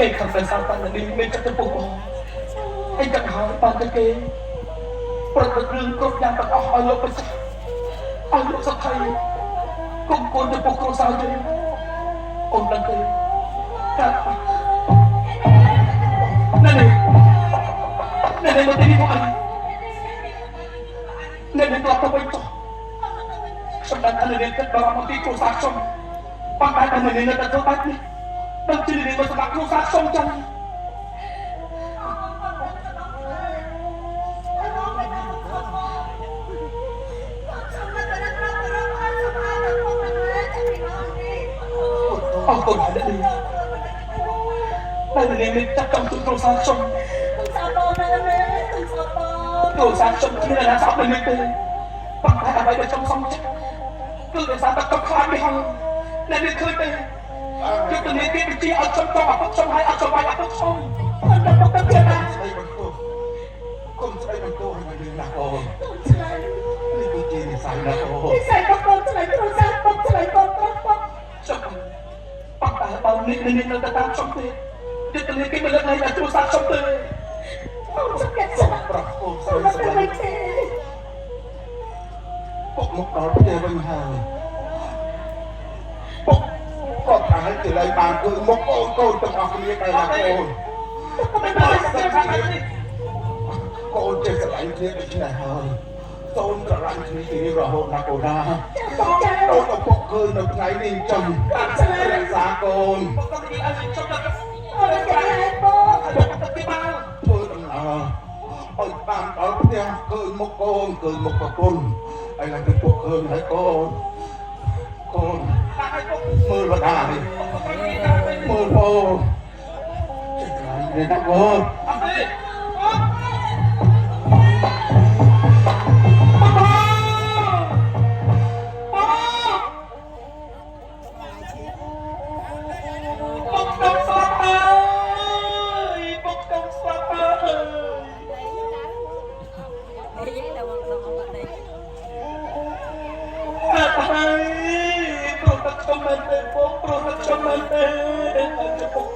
គេខាងផ្ទះសាតានេះមានចិត្តទៅពុកបងហើយចង់ហើយបានតែគេប្រព្រឹត្តរឿងគ្រប់យ៉ាងទាំងអស់ឲ្យលោកប្រសាឲ្យលោកសុខ័យគុំកូនទៅពុកគ្រួសារទេអូនដឹងទេកាត់ណែនេះមកទីនេះមកអីណែនេះគាត់ទៅវិញចុះសម្ដេចអានេះគិតដល់មកទីគ្រួសារខ្ញុំប៉ុន្តែអានេះនៅតែធ្វើបែបនេះដឹងជឿនេះមកសម្រាប់គ្រួសារខ្ញុំចឹងអរគុណហើយនេះតែនេះមានចាត់កំទុំគ្រួសារខ្ញុំសាប់បងណាសាប់បងគ្រួសារខ្ញុំគ្មានណាសាប់នេះទេប៉ុន្តែអ្វីដែលខ្ញុំសំចិត្តគឺដោយសារតែទឹកខ្លាចនេះហើយអ្នកនេះឃើញទេយុទ្ធនាទីបញ្ជាឲ្យខ្ញុំទៅអពុកខ្ញុំឲ្យអត់សុបាយអពុកខ្ញុំអត់ទៅពុកទៅទៀតណាស្អីបន្ទោសគុំស្អីបន្ទោសឲ្យយើងណាអូនឆ្លៃនេះគឺជានិស័យណាអូននិស័យរបស់កូនឆ្លៃគ្រួសារពុកឆ្លៃកូនប្រុសពុកខ្ញុំប៉ុន្តែបើនេះនៅតែតាមខ្ញុំទេយុទ្ធនាទីមិនលើកលែងឲ្យគ្រួសារខ្ញុំទេអូនសុខចិត្តប្រុសអូនស្អីស្អីទេពុកមកដល់ផ្ទះវិញហើយពុកគាត់ថាឲ្យគេឡើងបានគឺមកអូនកូនទាំងអស់គ្នាដែរណាកូនកូនចេះស្រឡាញ់គ្នាដូចនេះហើយកូនស្រឡាញ់គ្នានេះរហូតណាកូនណាកូនឪពុកឃើញនៅថ្ងៃនេះអញ្ចឹងរក្សាកូនពុកក៏និយាយឲ្យខ្ញុំទៅអូនចាពុកទៅបានធ្វើដំណើរឲ្យបានដល់ផ្ទះឃើញមុខកូនឃើញមុខប្រពន្ធហើយឡើងទៅពុកឃើញហើយកូនកូនមើលម្ដាយមើលអូនចិត្តlạiនេះណាកូនអត់ទេខ្ញុំមិនទេពុកព្រោះខ្ញុំមិនទេពុក